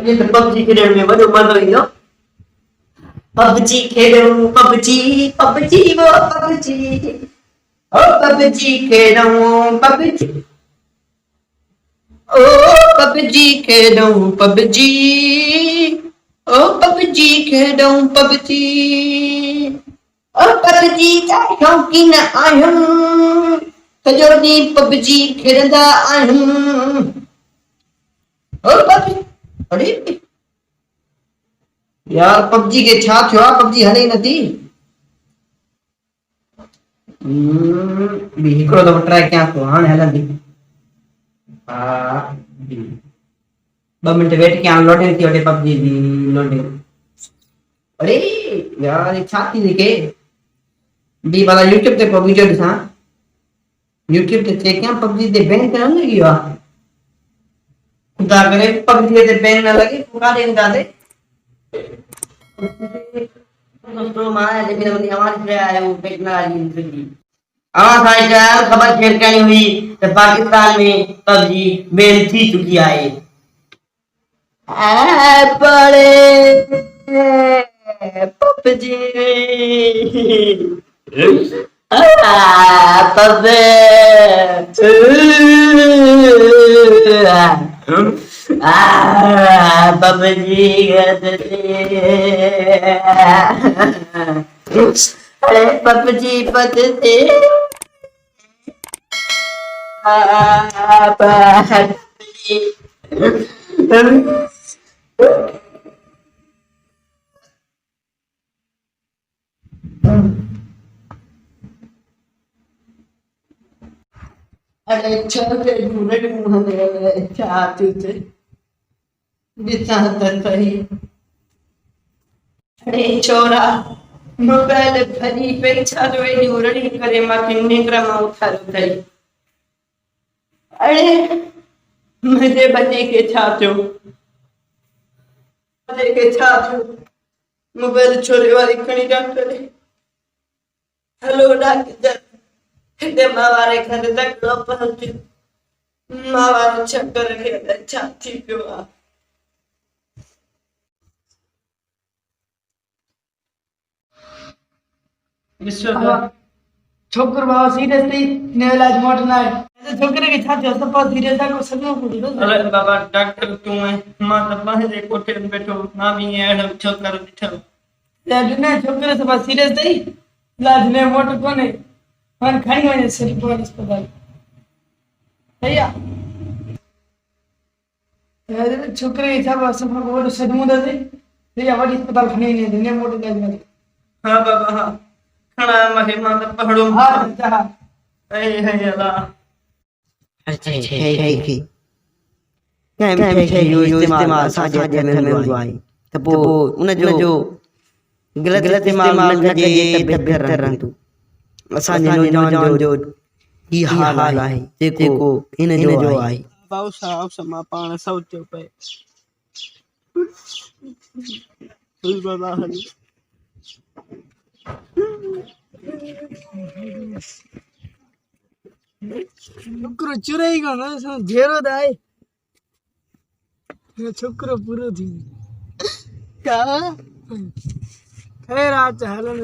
ये तो पबजी खेलण में वॾो मज़ो ईंदो। पबजी खेॾूं पबजी पबजी वो पबजी ओ पबजी खेॾूं पबजी ओ पबजी खेॾूं पबजी ओ पबजी खेॾूं पबजी ओ पबजी जा शौक़ीन आहियूं सॼो ॾींहुं पबजी खेॾंदा आहियूं ओ पबजी अरे यार पबजी के छा थियो आहे पबजी हले ई नथी बि हिकिड़ो दफ़ो ट्राई कयां थो हाणे हलंदी हा 2 मिंट वेट कयां लोडिंग थी वठे पबजी जी लोडिंग अरे यार ये छा थी के बी वाला यूट्यूब ते को वीडियो ॾिसां यूट्यूब ते चेक कयां पबजी ते बैन त न लॻी आहे खुदा करे पबजी ते बैन न लॻे पोइ काॾे ईंदासीं दोस्तों मां जेके बंदी आवाज रहा है वो टेक्नोलॉजी जिंदगी हाँ साईं यार खबर शेयर करनी हुई तो पाकिस्तान में पबजी बैन थी चुकी है बड़े पबजी पबे पबजी अरे पबजी पबजी अरे छोटे बुरे मुहरे चाहते थे दिखाता सही अरे छोरा मोबाइल भरी पेचा जो एडी उरड़ी करे माके निंद्रा में उठारो थई अरे मुझे बचे के छा थियो बचे के छा थियो मोबाइल छोरे वाली खणी डॉक्टर हेलो डॉक्टर हिते मां वारे घर धक्को पहुंचियो मां वारो चक्कर खे छा थी पियो आहे छोकर बाबा सीरियस थी ने इलाज मोट ना है छोकरे के छा थियो सब सीरियस था को सजनो पड़ी अरे बाबा डॉक्टर तू है मां त बाहर कोठे में बैठो मां भी एड़ो छोकर दिठो यार ने छोकरे सब सीरियस थई इलाज ने मोट कोने मन खणी वने सिरपुर अस्पताल भैया यार छोकरे के छा सब को सजमो दे भैया वडी अस्पताल खणी ने मोट इलाज में हां बाबा हां खड़ा महे मां त पहड़ो हां जा ए हे अल्लाह अच्छा है टाइम थे यो इस्तेमाल साजे में हूंदो आहे त पो उन जो गलत इस्तेमाल न कजे त बेहतर रहंदो असांजे नौजवान जो ई हाल आहे जेको इन जो आहे बाऊ साहब मां पाण सोचियो पे बाबा छोकरो चुराई गयो न घेरो दाए छोकरो पूरो थी का खैर आज हलन